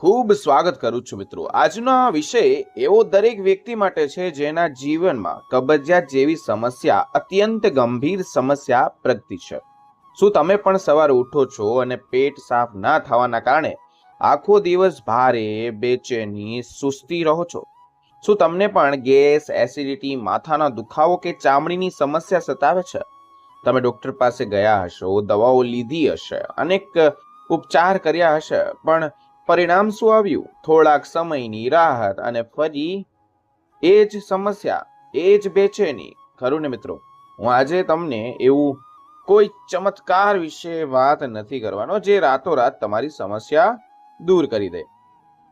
ખૂબ સ્વાગત કરું છું મિત્રો। આજનો આ વિષય એવો દરેક વ્યક્તિ માટે છે જેના જીવનમાં કબજિયાત જેવી સમસ્યા અત્યંત ગંભીર સમસ્યા પ્રગટી છે। શું તમે પણ સવારે ઉઠો છો અને પેટ સાફ ના થવાના કારણે આખો દિવસ ભારે, બેચેની, સુસ્તી રહો છો? શું તમને પણ ગેસ, એસિડિટી, માથાનો દુખાવો કે ચામડીની સમસ્યા સતાવે છે? તમે ડોક્ટર પાસે ગયા હશો, દવાઓ લીધી હશે, અનેક ઉપચાર કર્યા હશે, પણ પરિણામ શું આવ્યું? થોડાક સમયની રાહત અને ફરી એ જ સમસ્યા, એ જ બેચેની। ખરું ને મિત્રો? હું આજે તમને એવું કોઈ ચમત્કાર વિશે વાત નથી કરવાનો જે રાતોરાત તમારી સમસ્યા દૂર કરી દે।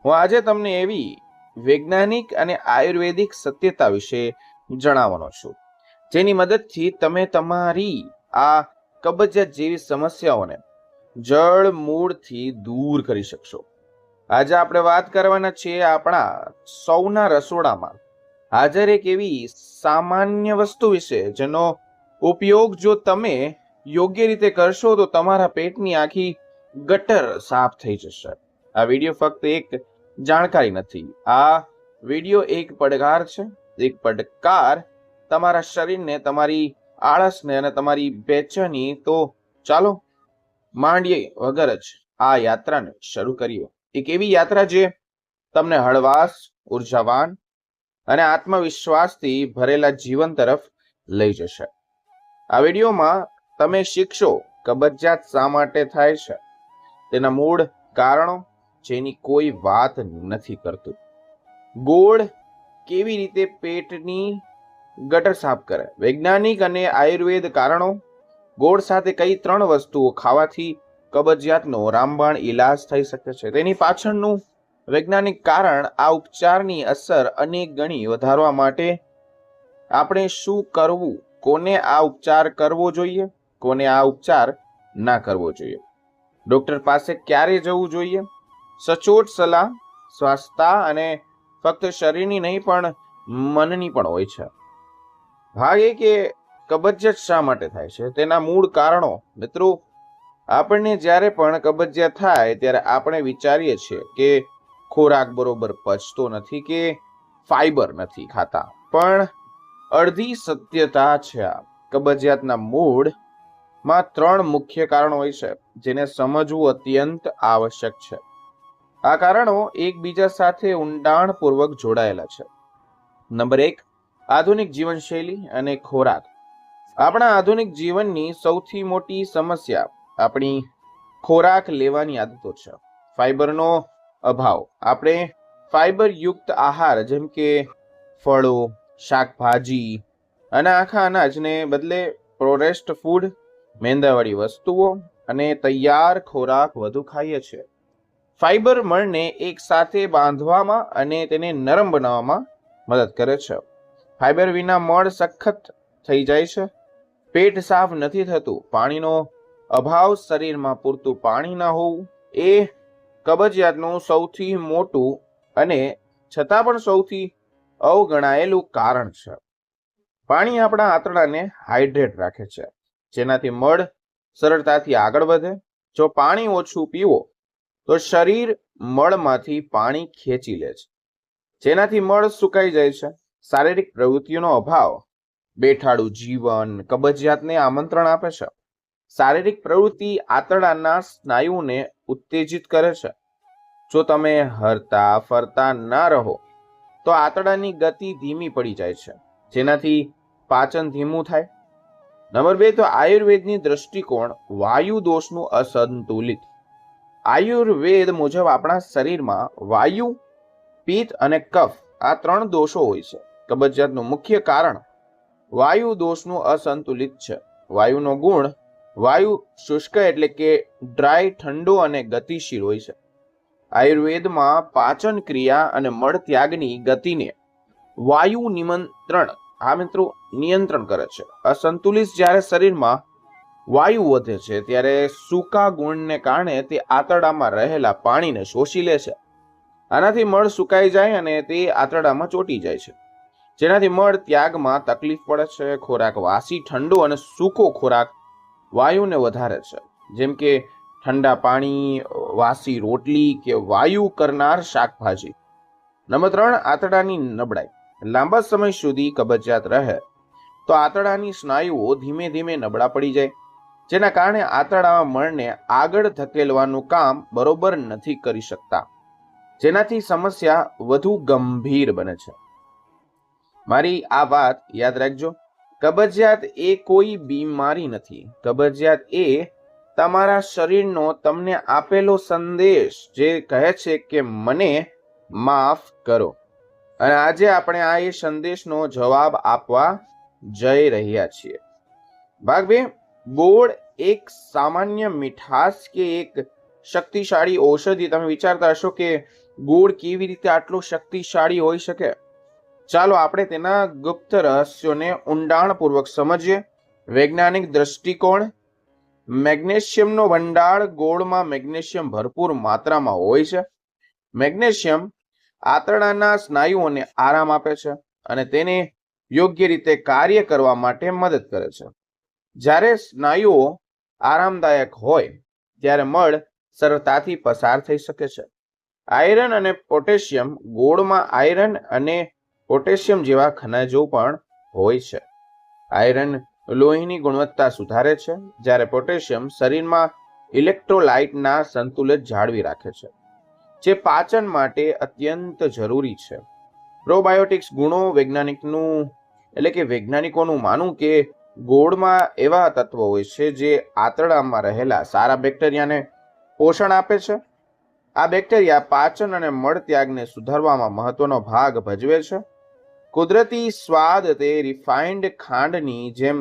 હું આજે તમને એવી વૈજ્ઞાનિક અને આયુર્વેદિક સત્યતા વિશે જણાવવાનો છું જેની મદદથી તમે તમારી આ કબજિયાત જેવી સમસ્યાઓને જડ મૂળથી દૂર કરી શકશો। આજે આપણે વાત કરવાના છીએ આપણા સૌના રસોડામાં હાજર એક એવી સામાન્ય વસ્તુ વિશે જેનો ઉપયોગ જો તમે યોગ્ય રીતે કરશો તો તમારા પેટની આખી ગટર સાફ થઈ જશે। આ વિડીયો ફક્ત એક જાણકારી નથી, આ વિડીયો એક પડકાર છે, એક પડકાર તમારા શરીરને, તમારી આળસને અને તમારી બેચેની। તો ચાલો માંડીએ વગર જ આ યાત્રાને શરૂ કરીએ। એક એવી યાત્રા જે તમને હળવાશ, ઉર્જાવાન અને આત્મવિશ્વાસથી ભરેલા જીવન તરફ લઈ જશે। આ વિડીયોમાં તમે શીખશો કબજિયાત શા માટે થાય છે, તેના મૂળ કારણો જેની કોઈ વાત નથી કરતું, ગોળ કેવી રીતે પેટની ગટર સાફ કરે, વૈજ્ઞાનિક અને આયુર્વેદ કારણો, ગોળ સાથે કઈ 3 વસ્તુઓ ખાવાથી કબજિયાતનો રામબાણ ઈલાજ થઈ શકે છે, તેની પાછળનું વૈજ્ઞાનિક કારણ, આ ઉપચારની અસર અનેક ગણી વધારવા માટે આપણે શું કરવું, કોને આ ઉપચાર કરવો જોઈએ, કોને આ ઉપચાર ના કરવો જોઈએ, ડોક્ટર પાસે ક્યારે જવું જોઈએ, સચોટ સલાહ સ્વાસ્થ્ય અને ફક્ત શરીરની નહીં પણ મનની પણ હોય છે। ભાગ એ કે કબજિયાત શા માટે થાય છે, તેના મૂળ કારણો। મિત્રો, આપણને જ્યારે પણ કબજિયાત થાય ત્યારે આપણે વિચારીએ છીએ કે ખોરાક બરોબર પચતો નથી કે ફાઈબર નથી ખાતા, પણ અડધી સત્યતા છે આ। કબજિયાતના મૂળમાં 3 મુખ્ય કારણો હોય છે જેને સમજવું અત્યંત આવશ્યક છે। આ કારણો એકબીજા સાથે ઊંડાણપૂર્વક જોડાયેલા છે। નંબર 1, આધુનિક જીવનશૈલી અને ખોરાક। આપણા આધુનિક જીવનની સૌથી મોટી સમસ્યા આપણી ખોરાક લેવાની આદતો છે। ફાઈબરનો અભાવ। આપણે ફાઈબર યુક્ત આહાર જેમ કે ફળો, શાકભાજી અને આખા અનાજને બદલે પ્રોસેસ્ડ ફૂડ, મેંદાવાળી વસ્તુઓ અને તૈયાર ખોરાક વધુ ખાઈએ છીએ। ફાઈબર મળને એક સાથે બાંધવામાં અને તેને નરમ બનાવવામાં મદદ કરે છે। ફાઈબર વિના મળ સખત થઈ જાય છે, પેટ સાફ નથી થતું, પાણીનો અભાવ, શરીરમાં પૂરતું પાણી ન હોવું એ કબજિયાતનું સૌથી મોટું અને છતાં પણ સૌથી અવગણાયેલું કારણ છે। પાણી આપણા આંતરડાને હાઇડ્રેટ રાખે છે, જેનાથી મળ સરળતાથી આગળ વધે। જો પાણી ઓછું પીવો તો શરીર મળમાંથી પાણી ખેંચી લે છે, જેનાથી મળ સુકાઈ જાય છે। શારીરિક પ્રવૃત્તિનો અભાવ। બેઠાડું જીવન કબજિયાતને આમંત્રણ આપે છે। શારીરિક પ્રવૃત્તિ આંતરડાના સ્નાયુને ઉત્તેજિત કરે છે। જો તમે હરતા ફરતા ના રહો તો આંતરડાની ગતિ ધીમી પડી જાય છે, જેનાથી પાચન ધીમું થાય। નંબર 2, તો આયુર્વેદની દ્રષ્ટિકોણ, વાયુ દોષનું અસંતુલિત। આયુર્વેદ મુજબ આપણા શરીરમાં વાયુ, પિત્ત અને કફ આ 3 દોષો હોય છે। કબજિયાતનું મુખ્ય કારણ વાયુ દોષનું અસંતુલિત છે। વાયુનો ગુણ, વાયુ શુષ્ક એટલે કે ડ્રાય, ઠંડો અને ગતિશીલ હોય છે। આયુર્વેદમાં પાચન ક્રિયા અને મળ ત્યાગની ગતિને વાયુ નિયંત્રણ કરે છે। અસંતુલિત જ્યારે શરીરમાં વાયુ વધે છે ત્યારે સૂકા ગુણને કારણે તે આંતરડામાં રહેલા પાણીને શોષી લે છે। આનાથી મળ સુકાઈ જાય અને તે આંતરડામાં ચોંટી જાય છે, જેનાથી મળ ત્યાગમાં તકલીફ પડે છે। ખોરાક વાસી, ઠંડો અને સૂકો ખોરાક વાયુને વધારે છે, જેમ કે ઠંડા પાણી, વાસી રોટલી કે વાયુ કરનાર શાકભાજી. નંબર 3, આંતરડાની નબળાઈ. લાંબા સમય સુધી કબજિયાત રહે તો આંતરડાની સ્નાયુઓ ધીમે ધીમે નબળા પડી જાય, જેના કારણે આંતરડામાં મળને આગળ ધકેલવાનું કામ બરોબર નથી કરી શકતા, જેનાથી સમસ્યા વધુ ગંભીર બને છે. મારી આ વાત યાદ રાખજો, કબજિયાત એ કોઈ બીમારી નથી. કબજિયાત એ તમારા શરીરનો તમને આપેલો સંદેશ જે કહે છે કે મને માફ કરો. અને આજે આપણે આ એ સંદેશનો જવાબ આપવા જઈ રહ્યા છીએ. ભાગ 2, ગોળ એક સામાન્ય મીઠાશ કે એક શક્તિશાળી ઔષધિ? તમે વિચારતા હશો કે ગોળ કેવી રીતે આટલો શક્તિશાળી હોઈ શકે? ચાલો આપણે તેના ગુપ્ત રહસ્યોને ઊંડાણપૂર્વક સમજીએ. વૈજ્ઞાનિક દ્રષ્ટિકોણ. મેગ્નેશિયમનો ભંડાર. ગોળમાં મેગ્નેશિયમ ભરપૂર માત્રામાં હોય છે. મેગ્નેશિયમ આંતરડાના સ્નાયુઓને આરામ આપે છે અને તેને યોગ્ય રીતે કાર્ય કરવા માટે મદદ કરે છે. જ્યારે સ્નાયુઓ આરામદાયક હોય ત્યારે મળ સરળતાથી પસાર થઈ શકે છે. આયરન અને પોટેશિયમ. ગોળમાં આયરન અને પોટેશિયમ જેવા ખનિજો પણ હોય છે. આયરન લોહીની ગુણવત્તા સુધારે છે, જ્યારે પોટેશિયમ શરીરમાં ઇલેક્ટ્રોલાઇટના સંતુલન જાળવી રાખે છે, જે પાચન માટે અત્યંત જરૂરી છે. પ્રોબાયોટિક્સ ગુણો. વૈજ્ઞાનિકોનું માનવું કે ગોળમાં એવા તત્વો હોય છે જે આંતરડામાં રહેલા સારા બેક્ટેરિયાને પોષણ આપે છે. આ બેક્ટેરિયા પાચન અને મળ ત્યાગને સુધારવામાં મહત્વનો ભાગ ભજવે છે. કુદરતી સ્વાદ. તે રિફાઇન્ડ ખાંડની જેમ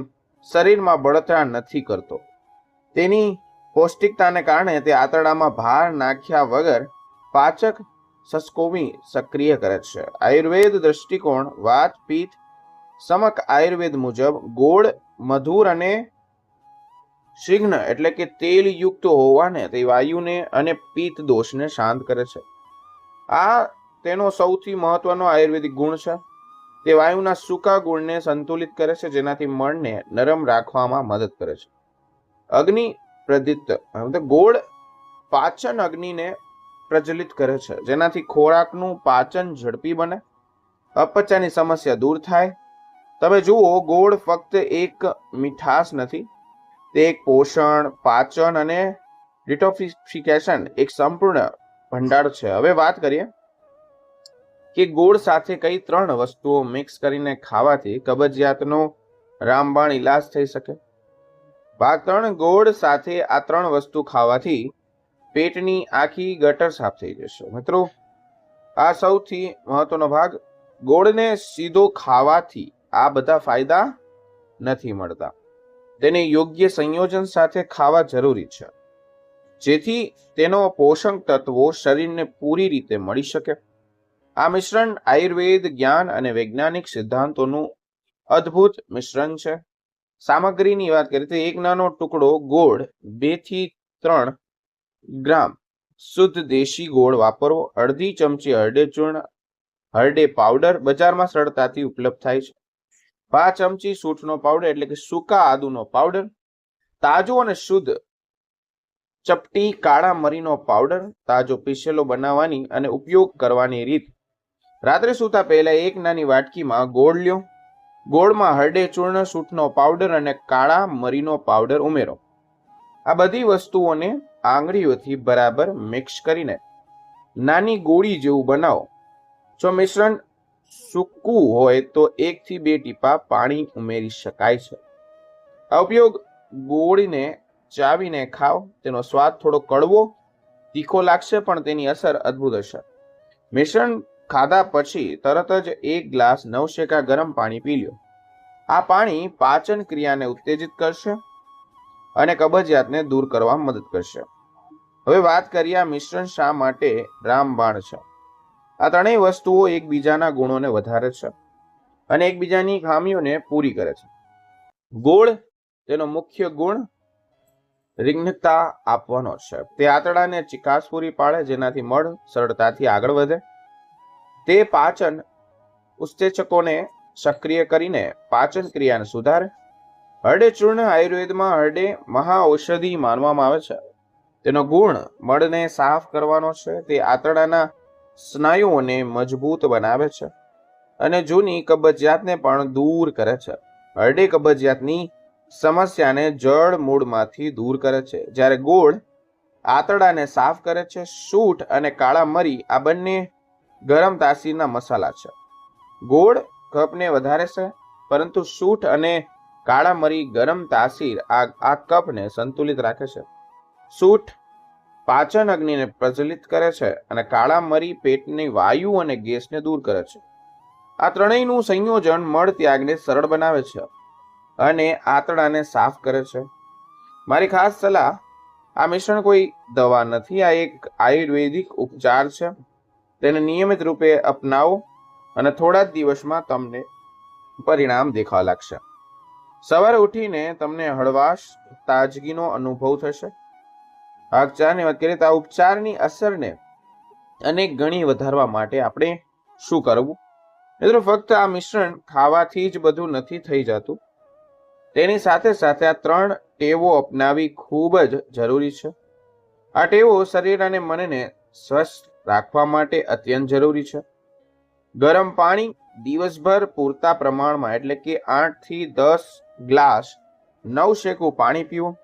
શરીરમાં બળતરા નથી કરતો. તેની પૌષ્ટિકતાને કારણે તે આંતરડામાં ભાર નાખ્યા વગર પાચક સંકોચન સક્રિય કરે છે. આયુર્વેદ દ્રષ્ટિકોણ. વાત પિત્ત સમક. આયુર્વેદ મુજબ ગોળ મધુર અને શીઘ્ન એટલે કે તેલયુક્ત હોવાને તે વાયુને અને પિત્ત દોષને શાંત કરે છે. આ તેનો સૌથી મહત્વનો આયુર્વેદિક ગુણ છે. તે વાયુના સૂકા ગુણને સંતુલિત કરે છે, જેનાથી મળને નરમ રાખવામાં મદદ કરે છે. અગ્નિ પ્રદીપ્ત. ગોળ પાચન અગ્નિને પ્રજ્વલિત કરે છે, જેનાથી ખોરાકનું પાચન ઝડપી બને, અપચાની સમસ્યા દૂર થાય. તમે જુઓ, ગોળ ફક્ત એક મીઠાશ નથી, તે એક પોષણ, પાચન અને ડિટોક્સિફિકેશન એક સંપૂર્ણ ભંડાર છે. હવે વાત કરીએ કે ગોળ સાથે કઈ 3 વસ્તુઓ મિક્સ કરીને ખાવાથી કબજિયાતનો રામબાણ ઇલાજ થઈ શકે. ભાગ 3, ગોળ સાથે આ 3 વસ્તુ ખાવાથી પેટની આખી ગટર સાફ થઈ જશે. મિત્રો, આ સૌથી મહત્વનો ભાગ. ગોળને સીધો ખાવાથી આ બધા ફાયદા નથી મળતા. તેને યોગ્ય સંયોજન સાથે ખાવા જરૂરી છે, જેથી તેનો પોષક તત્વો શરીરને પૂરી રીતે મળી શકે. આ મિશ્રણ આયુર્વેદ જ્ઞાન અને વૈજ્ઞાનિક સિદ્ધાંતોનું અદ્ભુત મિશ્રણ છે. સામગ્રીની વાત કરીએ તો એક નાનો ટુકડો ગોળ, 2 થી 3 ગ્રામ શુદ્ધ દેશી ગોળ વાપરવો. અડધી ચમચી હળદે ચૂર્ણ. હળદે પાવડર બજારમાં સરળતાથી ઉપલબ્ધ થાય છે. 5 ચમચી સૂંઠનો પાવડર એટલે કે સૂકા આદુનો પાવડર. તાજો અને શુદ્ધ ચપટી કાળા મરીનો પાવડર. તાજો પીસેલો બનાવવાની અને ઉપયોગ કરવાની રીત. રાત્રે સૂતા પહેલા એક નાની વાટકીમાં ગોળ લ્યો. ગોળમાં હળદે ચૂર્ણ, સૂંઠનો પાવડર અને કાળા મરીનો પાવડર ઉમેરો. આ બધી વસ્તુઓને આંગળીઓથી બરાબર મિક્સ કરીને નાની ગોળી જેવું બનાવો. જો મિશ્રણ સૂકું હોય તો 1 થી 2 ટીપા પાણી ઉમેરી શકાય છે. આ ઉપયોગ ગોળીને ચાવીને ખાઓ. તેનો સ્વાદ થોડો કડવો તીખો લાગશે, પણ તેની અસર અદ્ભુત હશે. મિશ્રણ ખાધા પછી તરત જ 1 ગ્લાસ નવશેકા ગરમ પાણી પી લો. આ પાણી પાચન ક્રિયાને ઉત્તેજિત કરશે અને કબજિયાતને દૂર કરવામાં મદદ કરશે. હવે વાત કરીએ આ મિશ્રણ શા માટે રામબાણ છે. આ ત્રણેય વસ્તુઓ એકબીજાના ગુણોને વધારે છે અને એકબીજાની ખામીઓને પૂરી કરે છે. ગોળ, તેનો મુખ્ય ગુણ રિંગણતા આપવાનો છે. તે આંતરડાને ચિકાસ પૂરી પાડે, જેનાથી મળ સરળતાથી આગળ વધે. તે પાચન ઉત્સેચકોને સક્રિય કરીને પાચન ક્રિયાને સુધારે. હળદે ચૂર્ણ. આયુર્વેદમાં હળદે મહાઔષધિ માનવામાં આવે છે. તેનો ગુણ મળને સાફ કરવાનો છે. તે આંતરડાના સ્નાયુઓને મજબૂત બનાવે છે અને જૂની કબજિયાતને પણ દૂર કરે છે. હરડે કબજિયાતની સમસ્યાને જળ મૂળમાંથી દૂર કરે છે, જ્યારે ગોળ આંતરડાને સાફ કરે છે. સૂંઠ અને કાળા મરી આ બંને ગરમ તાસીરના મસાલા છે. ગોળ કફને વધારે છે, પરંતુ સૂંઠ અને કાળા મરી ગરમ તાસીર આ કફને સંતુલિત રાખે છે. સૂંઠ પાચન અગ્નિને પ્રજ્વલિત કરે છે અને કાળા મરી પેટની વાયુ અને ગેસને દૂર કરે છે. આ ત્રણેયનું સંયોજન મળ ત્યાગને સરળ બનાવે છે અને આંતરડાને સાફ કરે છે. મારી ખાસ સલાહ, આ મિશ્રણ કોઈ દવા નથી, આ એક આયુર્વેદિક ઉપચાર છે. તેને નિયમિત રૂપે અપનાવો અને થોડા જ દિવસમાં તમને પરિણામ દેખાવા લાગશે. સવારે ઉઠીને તમને હળવાશ, તાજગીનો અનુભવ થશે. આ ઉપચારની વાત કરીએ તો આ ઉપચારની અસરને અનેક ગણી વધારવા માટે આપણે શું કરવું? મિત્રો, ફક્ત આ મિશ્રણ ખાવાથી જ બધું નથી થઈ જતું. તેની સાથે સાથે આ 3 ટેવો અપનાવી ખૂબ જ જરૂરી છે. આ ટેવો શરીર અને મનને સ્વસ્થ રાખવા માટે અત્યંત જરૂરી છે. ગરમ પાણી દિવસભર પૂરતા પ્રમાણમાં, એટલે કે 8 થી 10 ગ્લાસ નવશેકું પાણી પીવું.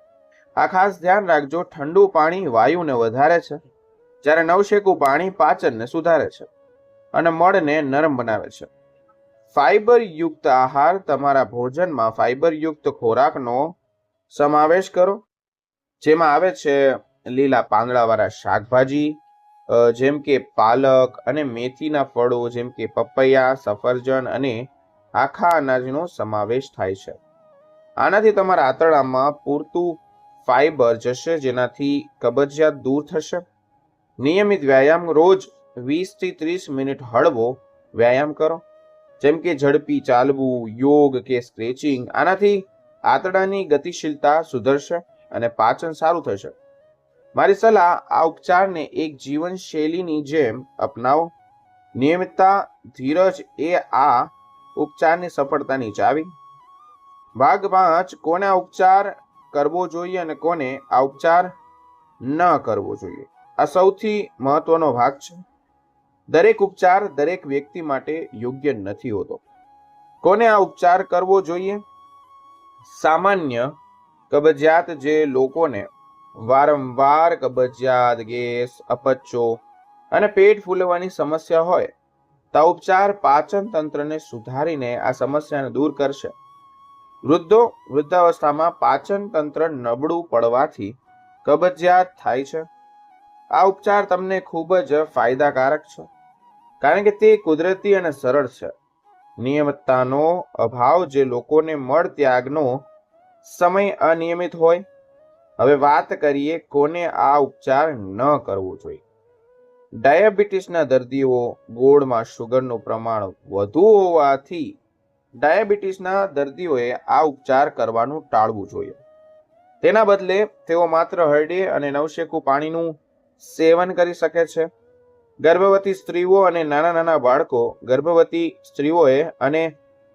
આ ખાસ ધ્યાન રાખજો, ઠંડુ પાણી વાયુને વધારે છે, જ્યારે નવશેકું પાણી પાચનને સુધારે છે અને મળને નરમ બનાવે છે. ફાઈબર યુક્ત આહાર, તમારા ભોજનમાં ફાઈબર યુક્ત ખોરાકનો સમાવેશ કરો, જેમાં આવે છે લીલા પાંદડાવાળા શાકભાજી જેમ કે પાલક અને મેથીના ફળો જેમ કે પપૈયા, સફરજન અને આખા અનાજનો સમાવેશ થાય છે. આનાથી તમારા આંતરડામાં પૂરતું ફાઈબર જશે, જેનાથી કબજિયાત દૂર થશે. નિયમિત વ્યાયામ, રોજ 20 થી 30 મિનિટ હળવો વ્યાયામ કરો, જેમ કે ઝડપી ચાલવું, યોગ કે સ્ટ્રેચિંગ. આનાથી આંતરડાની ગતિશીલતા સુધરશે અને પાચન સારું થશે. મારી સલાહ, આ ઉપચારને એક જીવનશૈલીની જેમ અપનાવો. નિયમિતતા, ધીરજ એ આ ઉપચારની સફળતાની ચાવી. ભાગ 5, કોને આ ઉપચાર કરવો જોઈએ અને કોને આ ઉપચાર ન કરવો જોઈએ. આ સૌથી મહત્વનો ભાગ છે. દરેક ઉપચાર દરેક વ્યક્તિ માટે યોગ્ય નથી હોતો. કોને આ ઉપચાર કરવો જોઈએ? સામાન્ય કબજિયાત, જે લોકોને વારંવાર કબજિયાત, ગેસ, અપચો અને પેટ ફૂલવાની સમસ્યા હોય તો આ ઉપચાર પાચન તંત્રને સુધારીને આ સમસ્યાને દૂર કરશે. વૃદ્ધાવસ્થામાં પાચન તંત્ર નબળું પડવાથી કબજિયાત થાય છે. આ ઉપચાર તમને ખૂબ જ ફાયદાકારક છે, કારણ કે તે કુદરતી અને સરળ છે. નિયમિતતાનો અભાવ, જે લોકોને મળ ત્યાગનો સમય અનિયમિત હોય. હવે વાત કરીએ કોને આ ઉપચાર ન કરવો જોઈએ. ડાયાબિટીસના દર્દીઓ, ગોળમાં શુગરનું પ્રમાણ વધુ હોવાથી ડાયાબિટીસના દર્દીઓએ આ ઉપચાર કરવાનું ટાળવું જોઈએ. તેના બદલે તેઓ માત્ર હરડે અને નવશેકું પાણીનું સેવન કરી શકે છે. ગર્ભવતી સ્ત્રીઓ અને નાના બાળકો, ગર્ભવતી સ્ત્રીઓએ અને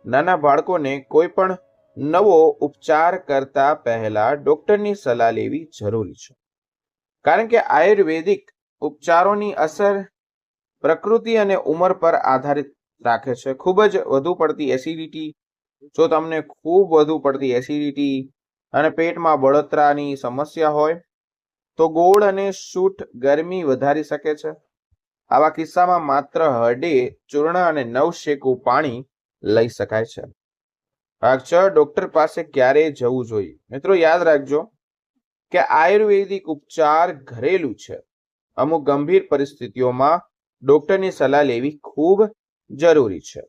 નાના બાળકોને કોઈ પણ નવો ઉપચાર કરતા પહેલા ડોક્ટરની સલાહ લેવી જરૂરી છે, કારણ કે આયુર્વેદિક ઉપચારોની અસર પ્રકૃતિ અને ઉંમર પર આધારિત રાખે છે. ખૂબ જ વધુ પડતી એસિડિટી, જો તમને ખૂબ વધુ પડતી એસિડિટી અને પેટમાં બળતરાની સમસ્યા હોય તો ગોળ અને સૂંઠ ગરમી વધારી શકે છે. આવા કિસ્સામાં માત્ર હરડે, ચૂર્ણ અને નવશેકું પાણી લઈ શકાય છે. ભાગ 6, ડોક્ટર પાસે ક્યારે જવું જોઈએ. મિત્રો, યાદ રાખજો કે આયુર્વેદિક ઉપચાર ઘરેલું છે. અમુક ગંભીર પરિસ્થિતિઓમાં ડોક્ટરની સલાહ લેવી ખૂબ જરૂરી છે.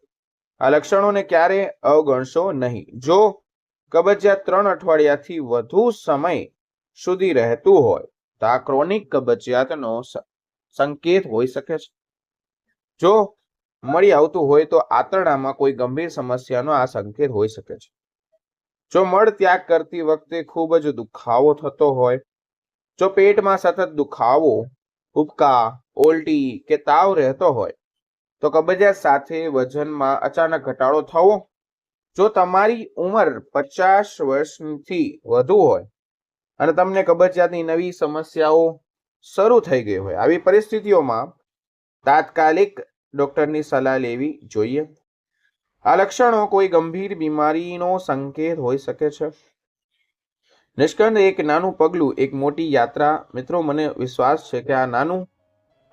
આ લક્ષણોને ક્યારે અવગણશો નહીં. જો કબજિયાત 3 અઠવાડિયાથી વધુ સમય સુધી રહેતું હોય તો આ ક્રોનિક કબજિયાતનો સંકેત હોઈ શકે છે. જો મળી આવતું હોય તો આંતરડામાં કોઈ ગંભીર સમસ્યાનો આ સંકેત હોઈ શકે છે. જો મળ ત્યાગ કરતી વખતે ખૂબ જ દુખાવો થતો હોય, જો પેટમાં સતત દુખાવો, ઉબકા, ઉલટી કે તાવ રહેતો હોય, તો કબજિયાત સાથે વજનમાં અચાનક ઘટાડો થવો, જો તમારી ઉંમર 50 વર્ષથી વધુ હોય અને તમને કબજિયાતની નવી સમસ્યાઓ શરૂ થઈ ગઈ હોય, આવી પરિસ્થિતિઓમાં તાત્કાલિક ડોક્ટરની સલાહ લેવી જોઈએ. આ લક્ષણો કોઈ ગંભીર બીમારીનો સંકેત હોઈ શકે છે. નિષ્કર્ષ, એક નાનું પગલું, એક મોટી યાત્રા. મિત્રો, મને વિશ્વાસ છે કે આ નાનું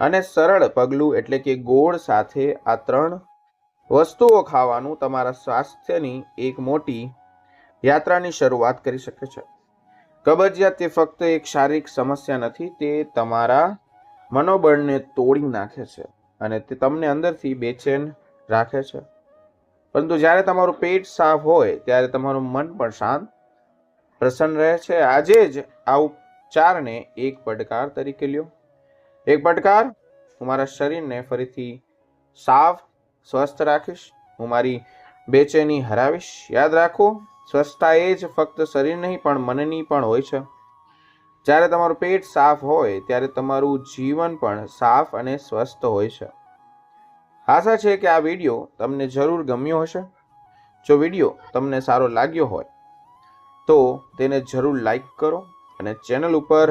અને સરળ પગલું એટલે કે ગોળ સાથે આ 3 વસ્તુઓ ખાવાનું તમારા સ્વાસ્થ્યની એક મોટી યાત્રાની શરૂઆત કરી શકે છે. કબજિયાત તે ફક્ત એક શારીરિક સમસ્યા નથી, તે તમારા મનોબળને તોડી નાખે છે અને તે તમને અંદરથી બેચેન રાખે છે. પરંતુ જ્યારે તમારું પેટ સાફ હોય ત્યારે તમારું મન પણ શાંત, પ્રસન્ન રહે છે. આજે જ આ ઉપચારને એક પડકાર તરીકે લ્યો. એક પડકાર: હું મારા શરીરને ફરીથી સાફ, સ્વસ્થ રાખીશ. હું મારી બેચેની હરાવીશ. યાદ રાખો, સ્વસ્થતા એ જ ફક્ત શરીર નહીં પણ મનની પણ હોય છે. જ્યારે તમારું પેટ સાફ હોય ત્યારે તમારું જીવન પણ સાફ અને સ્વસ્થ હોય છે. આશા છે કે આ વિડીયો તમને જરૂર ગમ્યો હશે. જો વિડીયો તમને સારો લાગ્યો હોય તો તેને જરૂર લાઈક કરો અને ચેનલ ઉપર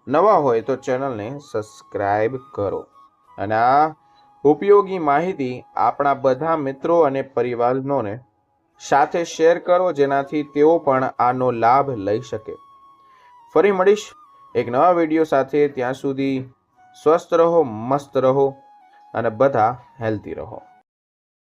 નવા હોય તો ચેનલને સબસ્ક્રાઇબ કરો અને આ ઉપયોગી માહિતી આપણા બધા મિત્રો અને પરિવારજનોને સાથે શેર કરો, જેનાથી તેઓ પણ આનો લાભ લઈ શકે. ફરી મળીશ એક નવા વિડીયો સાથે. ત્યાં સુધી સ્વસ્થ રહો, મસ્ત રહો અને બધા હેલ્ધી રહો.